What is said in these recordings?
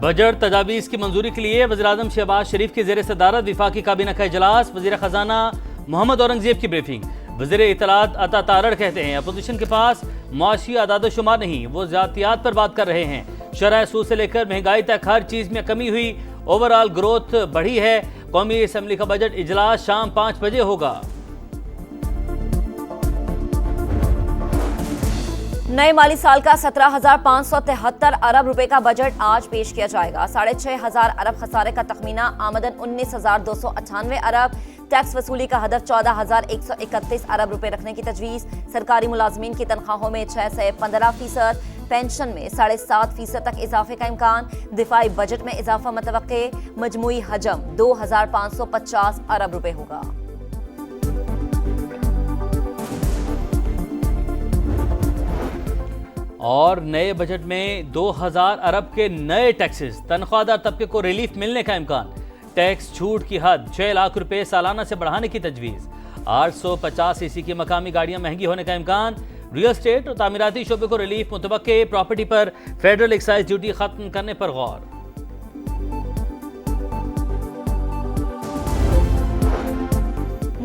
Budget तजावीज़ की मंजूरी के लिए वज़ीर-ए-आज़म शहबाज शरीफ की ज़ेर सदारत विफाकी काबीना का इजलास। वज़ीर ख़जाना मोहम्मद औरंगज़ेब की ब्रीफिंग। वज़ीर इत्तलात अता तारड़ कहते हैं अपोजिशन के पास मुआशी आदाद शुमार नहीं, वो ज़ातियात पर बात कर रहे हैं। शरह सूद से लेकर महंगाई तक हर चीज़ में कमी हुई, ओवरऑल ग्रोथ बढ़ी है। कौमी असम्बली का बजट इजलास शाम 5 बजे होगा। नए माली साल का 17,573 अरब रुपए का बजट आज पेश किया जाएगा। 6,500 अरब खसारे का तखमीना, आमदन 19,298 अरब, टैक्स वसूली का हदफ 14,131 अरब रुपए रखने की तजवीज़। सरकारी मुलाजमीन की तनख्वाहों में 6 से 15%, पेंशन में 7.5% तक इजाफे का इम्कान। दिफाई बजट में इजाफा मतवक्के। मजमूई हजम 2,550 अरब रुपए होगा। और नए बजट में 2,000 अरब के नए टैक्सेस, तनख्वाहदार तबके को रिलीफ मिलने का इम्कान। टैक्स छूट की हद 6 लाख रुपए सालाना से बढ़ाने की तजवीज़। 850 सीसी की मकामी गाड़ियां महंगी होने का इम्कान। रियल एस्टेट और तामीराती शोबे को रिलीफ मुतवक्के। प्रॉपर्टी पर फेडरल एक्साइज ड्यूटी खत्म करने पर गौर।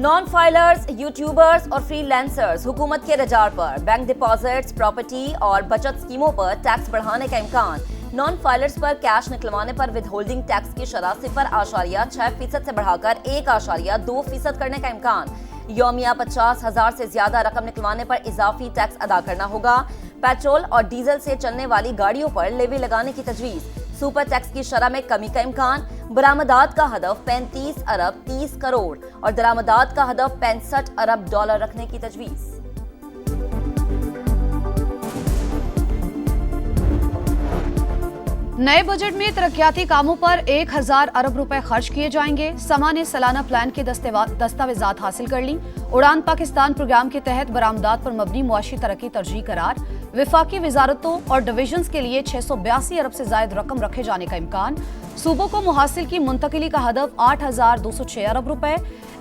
नॉन फाइलर्स, यूट्यूबर्स और फ्रीलांसर्स हुकूमत के रडार पर। बैंक डिपॉजिट्स, प्रॉपर्टी और बचत स्कीमों पर टैक्स बढ़ाने का इम्कान। नॉन फाइलर्स पर कैश निकलवाने पर विदहोल्डिंग टैक्स की शरह 0.6% से बढ़ाकर 1.2% करने का इम्कान। यौमिया 50,000 से ज्यादा रकम निकलवाने पर इजाफी टैक्स अदा करना होगा। पेट्रोल और डीजल से चलने वाली गाड़ियों पर लेवी लगाने की तजवीज़। सुपर टैक्स की शरह में कमी का इम्कान। बरामदात का हदफ 35 अरब 30 करोड़ और दरामदात का हदफ 65 अरब डॉलर रखने की तजवीज़। नए बजट में तरक्याती कामों पर 1,000 अरब रुपए खर्च किए जाएंगे। समा ने सालाना प्लान के दस्तावेजात हासिल कर ली। उड़ान पाकिस्तान प्रोग्राम के तहत बरामदात पर मबनी मुआशी तरक्की तरजीह करार। विफाकी वजारतों और डिविजन्स के लिए 682 अरब से जायद रकम रखे जाने का इम्कान। सूबों को मुहासिल की मुंतकिली का हदफ 8,206 अरब रुपए।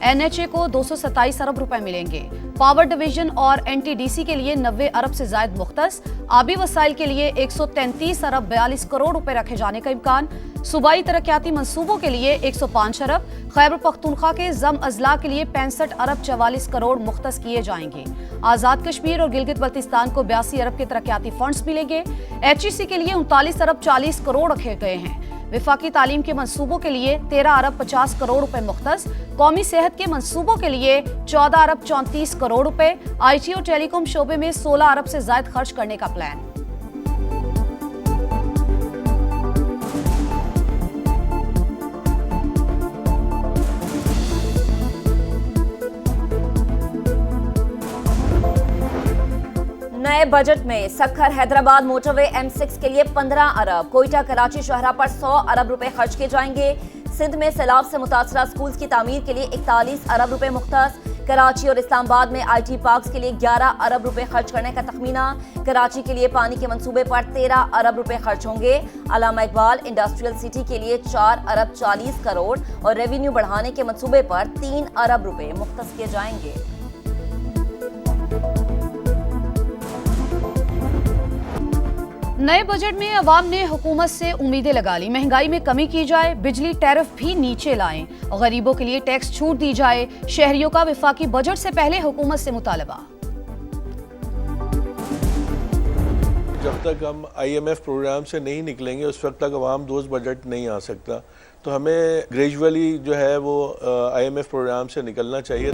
NHA को 227 अरब रुपए मिलेंगे। पावर डिवीजन और NTDC के लिए 90 अरब से जायद मुख्तस। आबी वसाइल के लिए 133 अरब 42 करोड़ रुपए रखे जाने का इम्कान। सूबाई तरक्याती मंसूबों के लिए 105 अरब। खैबर पख्तूनख्वा के जम अजला के लिए 65 अरब 44 करोड़ मुख्तस किए जाएंगे। आजाद कश्मीर और गिलगित बल्तिस्तान को 82 अरब के तरक्याती फंड्स मिलेंगे। HEC के लिए 39 अरब 40 करोड़ रखे गए हैं। विफाकी तालीम के मंसूबों के लिए 13 अरब 50 करोड़ रुपए मुख्तस। कौमी सेहत के मंसूबों के लिए 14 अरब 34 करोड़ रुपए। IT और टेलीकॉम शोबे में 16 अरब से जायद खर्च करने का प्लान। नए बजट में सक्खर हैदराबाद मोटरवे M6 के लिए 15 अरब, कोयटा कराची शाहरा पर 100 अरब रुपए खर्च किए जाएंगे। सिंध में सैलाब से मुतासरा स्कूल्स की तामीर के लिए 41 अरब रुपए मुख्तस। कराची और इस्लामाबाद में IT पार्क्स के लिए 11 अरब रुपए खर्च करने का तखमीना। कराची के लिए पानी के मंसूबे पर 13 अरब रुपए खर्च होंगे। अल्लामा इकबाल इंडस्ट्रियल सिटी के लिए 4 अरब 40 करोड़ और रेवेन्यू बढ़ाने के मंसूबे पर 3 अरब रुपए मुख्तस किए जाएंगे। नए बजट में अवाम ने हुकूमत से उम्मीदें लगा ली। महंगाई में कमी की जाए, बिजली टैरिफ भी नीचे लाएं, गरीबों के लिए टैक्स छूट दी जाए। शहरियों का विफाकी बजट से पहले हुकूमत से मुतालबा। जब तक हम IMF प्रोग्राम से नहीं निकलेंगे उस वक्त तक अवाम दोस्त बजट नहीं आ सकता। तो हमें ग्रेजुअली जो है वो IMF प्रोग्राम से निकलना चाहिए।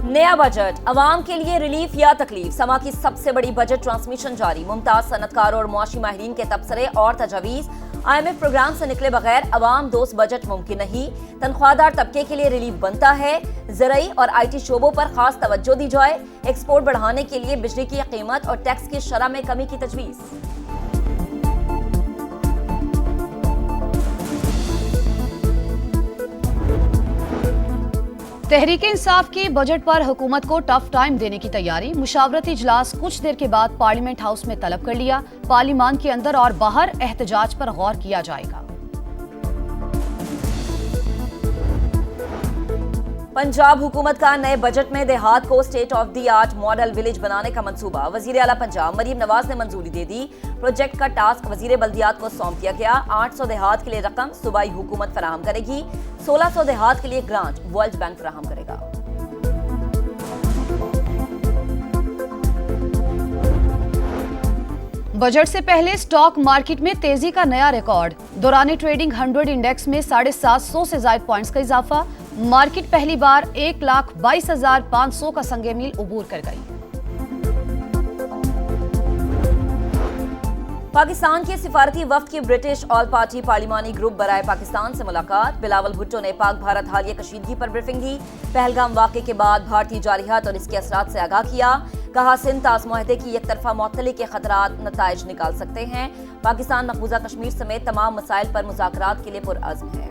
नया बजट अवाम के लिए रिलीफ या तकलीफ। समा की सबसे बड़ी बजट ट्रांसमिशन जारी। मुमताज सनतकारों और मुआशी माहिरीन के तबसरे और तजावीज़। IMF प्रोग्राम से निकले बगैर अवाम दोस्त बजट मुमकिन नहीं। तनख्वाहदार तबके के लिए रिलीफ बनता है। ज़राई और IT शोबों पर खास तवज्जो दी जाए। एक्सपोर्ट बढ़ाने के लिए बिजली की कीमत और टैक्स की शरह में कमी की तजवीज़। तहरीक इंसाफ की बजट पर हुकूमत को टफ टाइम देने की तैयारी। मुशावरती इजलास कुछ देर के बाद पार्लियामेंट हाउस में तलब कर लिया। पार्लियामान के अंदर और बाहर एहतजाज पर गौर किया जाएगा। पंजाब हुकूमत का नए बजट में देहात को state of the art model village बनाने का मंसूबा। वजीर आला पंजाब मरीम नवाज ने मंजूरी दे दी। प्रोजेक्ट का टास्क वजीर बल्दियात को सौंप दिया गया। 800 देहात के लिए रकम सूबाई हुकूमत फराहम करेगी। 1600 देहात के लिए ग्रांट वर्ल्ड बैंक फराहम करेगा। बजट से पहले स्टॉक मार्केट में तेजी का नया रिकॉर्ड। दौरान ट्रेडिंग 100 इंडेक्स में 750 से ज्यादा पॉइंट्स का इजाफा। मार्केट पहली बार 1,22,500 का संगे मील उबूर कर गई। पाकिस्तान के सिफारती वफ्द की ब्रिटिश ऑल पार्टी पार्लिमानी ग्रुप बराए पाकिस्तान से मुलाकात। बिलावल भुट्टो ने पाक भारत हालिया कशीदगी पर ब्रीफिंग दी। पहलगाम वाक़े के बाद भारतीय जारियात और इसके असरात से आगाह किया। कहा सिंध ताज़ मुआहदे की एक तरफा मुअत्तली के खतरात नताइज निकाल सकते हैं। पाकिस्तान मकबूजा कश्मीर समेत तमाम मसाइल पर मुज़ाकरात के लिए पुरअज़्म है।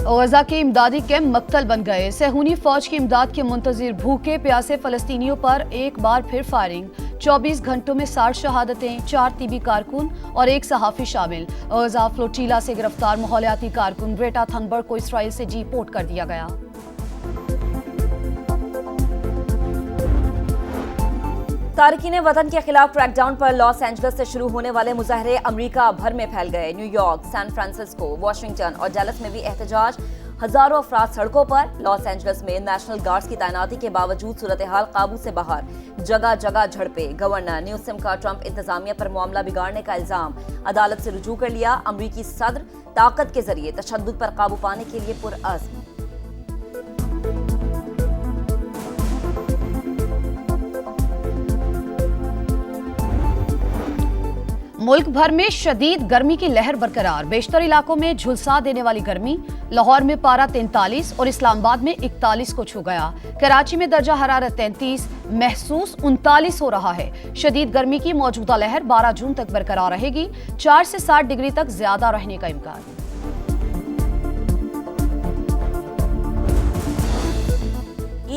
गजा के इमदादी कैंप मक्तल बन गए। सहूनी फौज की इमदाद के मुंतजिर भूखे प्यासे फलस्तीनियों पर एक बार फिर फायरिंग। 24 घंटों में 60 शहादतें, 4 तिबी कारकुन और 1 सहाफ़ी शामिल। गजा फ्लोटीला से गिरफ्तार माहौलियाती कारकुन ग्रेटा थनबर्ग को इसराइल से डिपोर्ट कर दिया गया। तारकीन वतन के खिलाफ क्रैकडाउन पर लॉस एंजल्स से शुरू होने वाले मुजाहरे अमेरिका भर में फैल गए। न्यूयॉर्क, सैन फ्रांसिस्को, वाशिंगटन और डैलस में भी एहतजाज। हजारों अफराद सड़कों पर। लॉस एंजल्स में नेशनल गार्ड्स की तैनाती के बावजूद सूरत हाल काबू से बाहर। जगह जगह झड़पें। गवर्नर न्यूसम का ट्रंप इंतजामिया पर मामला बिगाड़ने का इल्जाम। अदालत से रुजू कर लिया। अमरीकी सदर ताकत के जरिए तशद्दुद पर काबू पाने के लिए पुरअज़्म। मुल्क भर में शदीद गर्मी की लहर बरकरार। बेशतर इलाकों में झुलसा देने वाली गर्मी। लाहौर में पारा 43 और इस्लामाबाद में 41 को छू गया। कराची में दर्जा हरारत 33, महसूस 39 हो रहा है। शदीद गर्मी की मौजूदा लहर 12 जून तक बरकरार रहेगी। 4 से 60 डिग्री तक ज्यादा रहने का इम्कान।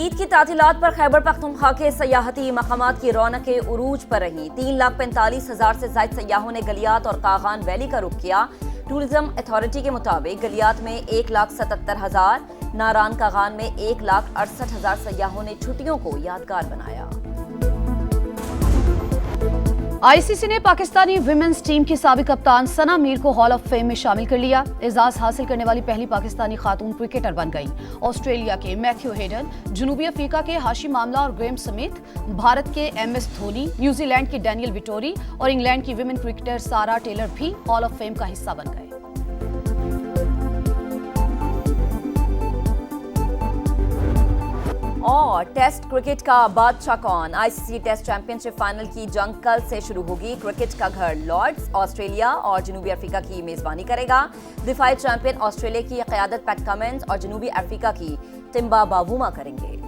ईद की तातीलात पर खैबर पख्तूनख्वा के सयाहती मकामात की रौनकें उरूज पर रहीं। 3,45,000 से ज्यादा सयाहों ने गलियात और कागान वैली का रुख किया। टूरिज्म अथॉरिटी के मुताबिक गलियात में 1,77,000, नारान कागान में 1,68,000 सयाहों ने छुट्टियों को यादगार बनाया। आईसीसी ने पाकिस्तानी विमेंस टीम की साबिक कप्तान सना मीर को हॉल ऑफ फेम में शामिल कर लिया। एजाज हासिल करने वाली पहली पाकिस्तानी खातून क्रिकेटर बन गई। ऑस्ट्रेलिया के मैथ्यू हेडन, जनूबी अफ्रीका के हाशिम आमला और ग्रेम समेत भारत के एमएस धोनी, न्यूजीलैंड की डैनियल विटोरी और इंग्लैंड की विमेन क्रिकेटर सारा टेलर भी हॉल ऑफ फेम का हिस्सा बन गए। और टेस्ट क्रिकेट का बादशाह कौन? आईसीसी टेस्ट चैंपियनशिप फाइनल की जंग कल से शुरू होगी। क्रिकेट का घर लॉर्ड्स ऑस्ट्रेलिया और जनूबी अफ्रीका की मेजबानी करेगा। दिफाई चैंपियन ऑस्ट्रेलिया की क़यादत पैट कमिंस और जनूबी अफ्रीका की टिम्बा बावुमा करेंगे।